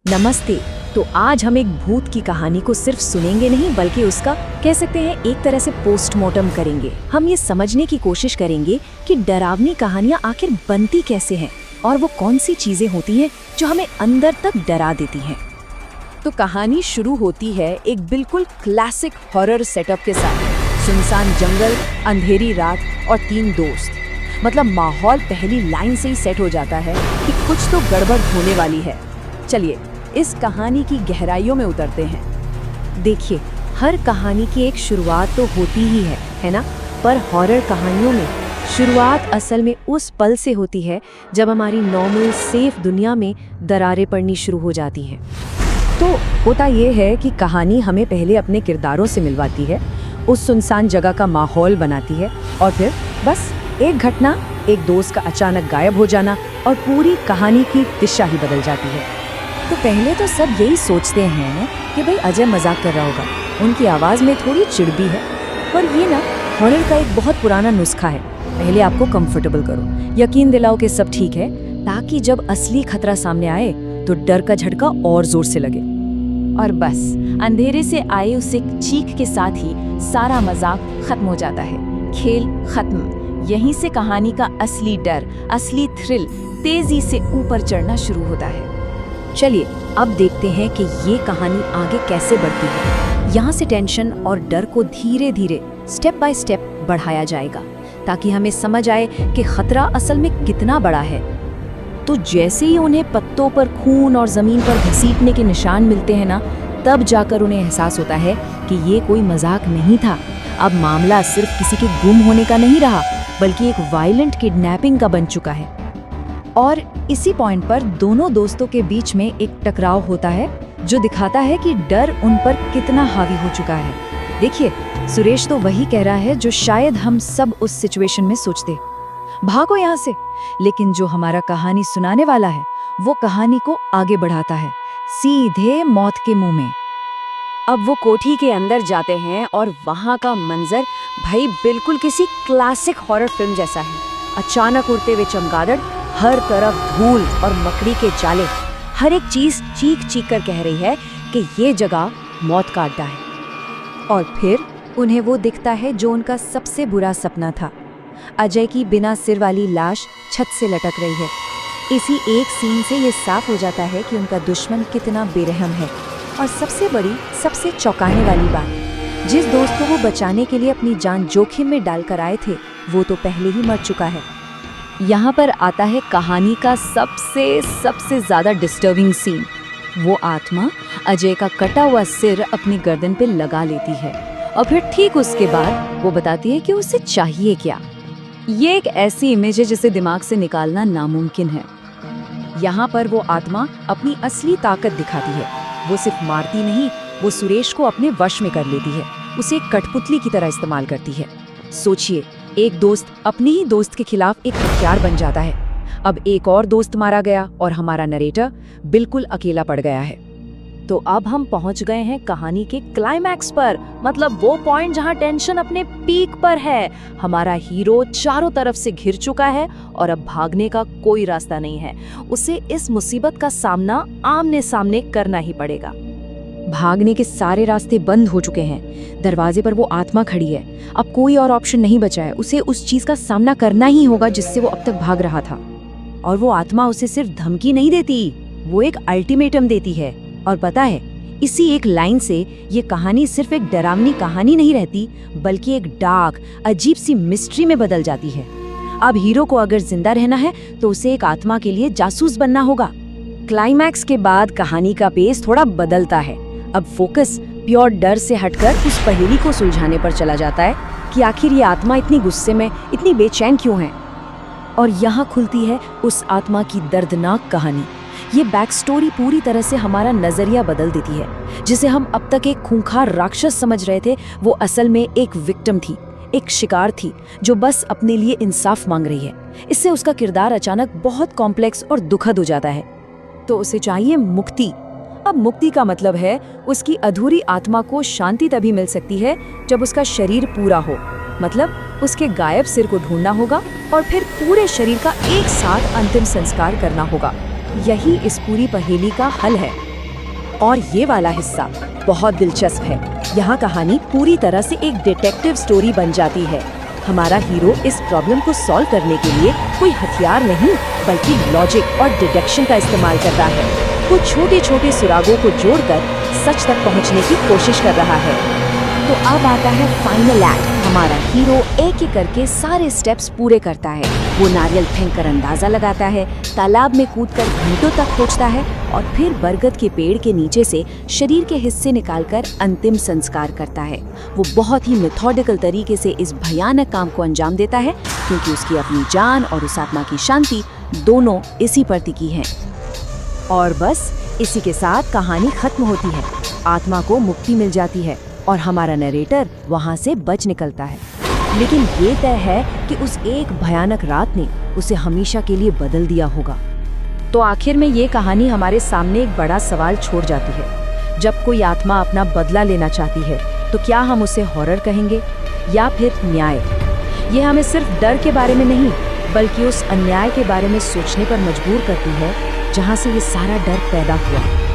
नमस्ते। तो आज हम एक भूत की कहानी को सिर्फ सुनेंगे नहीं बल्कि उसका कह सकते हैं एक तरह से पोस्टमार्टम करेंगे। हम ये समझने की कोशिश करेंगे कि डरावनी कहानियाँ आखिर बनती कैसे हैं और वो कौन सी चीजें होती हैं जो हमें अंदर तक डरा देती हैं। तो कहानी शुरू होती है एक बिल्कुल क्लासिक हॉरर सेटअप के साथ। सुनसान जंगल, अंधेरी रात और 3 दोस्त। मतलब माहौल पहली लाइन से ही सेट हो जाता है कि कुछ तो गड़बड़ होने वाली है। चलिए इस कहानी की गहराइयों में उतरते हैं। देखिए, हर कहानी की एक शुरुआत तो होती ही है ना? पर हॉरर कहानियों में शुरुआत असल में उस पल से होती है जब हमारी नॉर्मल सेफ दुनिया में दरारें पड़नी शुरू हो जाती हैं। तो होता ये है कि कहानी हमें पहले अपने किरदारों से मिलवाती है, उस सुनसान जगह का माहौल बनाती है और फिर बस एक घटना, एक दोस्त का अचानक गायब हो जाना और पूरी कहानी की दिशा ही बदल जाती है। तो पहले तो सब यही सोचते हैं कि भाई अजय मजाक कर रहा होगा, उनकी आवाज़ में थोड़ी चिढ़ भी है। पर ये ना हॉरर का एक बहुत पुराना नुस्खा है। पहले आपको कंफर्टेबल करो, यकीन दिलाओ कि सब ठीक है, ताकि जब असली खतरा सामने आए तो डर का झटका और जोर से लगे। और बस अंधेरे से आए उस एक चीख के साथ ही सारा मजाक खत्म हो जाता है, खेल खत्म। यहीं से कहानी का असली डर, असली थ्रिल तेजी से ऊपर चढ़ना शुरू होता है। चलिए अब देखते हैं कि ये कहानी आगे कैसे बढ़ती है। यहाँ से टेंशन और डर को धीरे धीरे स्टेप बाय स्टेप बढ़ाया जाएगा ताकि हमें समझ आए कि खतरा असल में कितना बड़ा है। तो जैसे ही उन्हें पत्तों पर खून और जमीन पर घसीटने के निशान मिलते हैं ना, तब जाकर उन्हें एहसास होता है कि ये कोई मजाक नहीं था। अब मामला सिर्फ किसी के गुम होने का नहीं रहा, बल्कि एक वायलेंट किडनैपिंग का बन चुका है। और इसी पॉइंट पर दोनों दोस्तों के बीच में एक टकराव होता है जो दिखाता है कि डर उन पर कितना हावी हो चुका है। देखिए, सुरेश तो वही कह रहा है जो शायद हम सब उस सिचुएशन में सोचते, भागो यहाँ से। लेकिन जो हमारा कहानी सुनाने वाला है वो कहानी को आगे बढ़ाता है, सीधे मौत के मुंह में। अब वो कोठी के अंदर जाते हैं और वहां का मंजर भाई बिल्कुल किसी क्लासिक हॉरर फिल्म जैसा है। अचानक उड़ते हुए चमगादड़, हर तरफ धूल और मकड़ी के जाले, हर एक चीज चीख चीख कर कह रही है कि ये जगह मौत का अड्डा है। और फिर उन्हें वो दिखता है जो उनका सबसे बुरा सपना था। अजय की बिना सिर वाली लाश छत से लटक रही है। इसी एक सीन से ये साफ हो जाता है कि उनका दुश्मन कितना बेरहम है। और सबसे बड़ी, सबसे चौंकाने वाली बात, जिस दोस्त को वो बचाने के लिए अपनी जान जोखिम में डालकर आए थे वो तो पहले ही मर चुका है। यहाँ पर आता है कहानी का सबसे ज्यादा डिस्टर्बिंग सीन। वो आत्मा अजय का कटा हुआ सिर अपनी गर्दन पे लगा लेती है और फिर ठीक उसके बाद वो बताती है कि उसे चाहिए क्या। ये एक ऐसी इमेज है जिसे दिमाग से निकालना नामुमकिन है। यहाँ पर वो आत्मा अपनी असली ताकत दिखाती है। वो सिर्फ मारती नहीं, वो सुरेश को अपने वश में कर लेती है, उसे एक कठपुतली की तरह इस्तेमाल करती है। सोचिए, एक दोस्त अपने ही दोस्त के खिलाफ एक हथियार बन जाता है। अब एक और दोस्त मारा गया और हमारा नरेटर बिल्कुल अकेला पड़ गया है। तो अब हम पहुंच गए हैं कहानी के क्लाइमैक्स पर, मतलब वो पॉइंट जहां टेंशन अपने पीक पर है। हमारा हीरो चारों तरफ से घिर चुका है और अब भागने का कोई रास्ता नहीं है। उसे इस मुसीबत का सामना आमने सामने करना ही पड़ेगा। भागने के सारे रास्ते बंद हो चुके हैं। दरवाजे पर वो आत्मा खड़ी है। अब कोई और ऑप्शन नहीं बचा है। उसे उस चीज का सामना करना ही होगा जिससे वो अब तक भाग रहा था। और वो आत्मा उसे सिर्फ धमकी नहीं देती, वो एक अल्टीमेटम देती है। और पता है, इसी एक लाइन से ये कहानी सिर्फ एक डरावनी कहानी नहीं रहती, बल्कि एक डार्क, अजीब सी मिस्ट्री में बदल जाती है। अब हीरो को अगर जिंदा रहना है तो उसे एक आत्मा के लिए जासूस बनना होगा। क्लाइमैक्स के बाद कहानी का पेस थोड़ा बदलता है। अब फोकस प्योर डर से हटकर उस पहेली को सुलझाने पर चला जाता है कि आखिर ये आत्मा इतनी गुस्से में, इतनी बेचैन क्यों है। और यहाँ खुलती है उस आत्मा की दर्दनाक कहानी। ये बैक स्टोरी पूरी तरह से हमारा नजरिया बदल देती है। जिसे हम अब तक एक खूंखार राक्षस समझ रहे थे, वो असल में एक विक्टिम थी, एक शिकार थी जो बस अपने लिए इंसाफ मांग रही है। इससे उसका किरदार अचानक बहुत कॉम्प्लेक्स और दुखद हो जाता है। तो उसे चाहिए मुक्ति। अब मुक्ति का मतलब है उसकी अधूरी आत्मा को शांति तभी मिल सकती है जब उसका शरीर पूरा हो। मतलब उसके गायब सिर को ढूंढना होगा और फिर पूरे शरीर का एक साथ अंतिम संस्कार करना होगा। यही इस पूरी पहेली का हल है। और ये वाला हिस्सा बहुत दिलचस्प है। यहाँ कहानी पूरी तरह से एक डिटेक्टिव स्टोरी बन जाती है। हमारा हीरो इस प्रॉब्लम को सॉल्व करने के लिए कोई हथियार नहीं बल्कि लॉजिक और डिडक्शन का इस्तेमाल करता है। वो छोटे छोटे सुरागों को जोड़कर सच तक पहुंचने की कोशिश कर रहा है। तो अब आता है फाइनल एक्ट। हमारा हीरो एक एक करके सारे स्टेप्स पूरे करता है। वो नारियल फेंक कर अंदाजा लगाता है, तालाब में कूदकर घंटों तक खोजता है और फिर बरगद के पेड़ के नीचे से शरीर के हिस्से निकालकर अंतिम संस्कार करता है। वो बहुत ही मेथोडिकल तरीके से इस भयानक काम को अंजाम देता है क्योंकि उसकी अपनी जान और उस आत्मा की शांति दोनों इसी पर टिकी हैं। और बस इसी के साथ कहानी खत्म होती है। आत्मा को मुक्ति मिल जाती है और हमारा नरेटर वहाँ से बच निकलता है। लेकिन ये तय है कि उस एक भयानक रात ने उसे हमेशा के लिए बदल दिया होगा। तो आखिर में ये कहानी हमारे सामने एक बड़ा सवाल छोड़ जाती है। जब कोई आत्मा अपना बदला लेना चाहती है तो क्या हम उसे हॉरर कहेंगे या फिर न्याय? ये हमें सिर्फ डर के बारे में नहीं बल्कि उस अन्याय के बारे में सोचने पर मजबूर करती है जहाँ से ये सारा डर पैदा हुआ।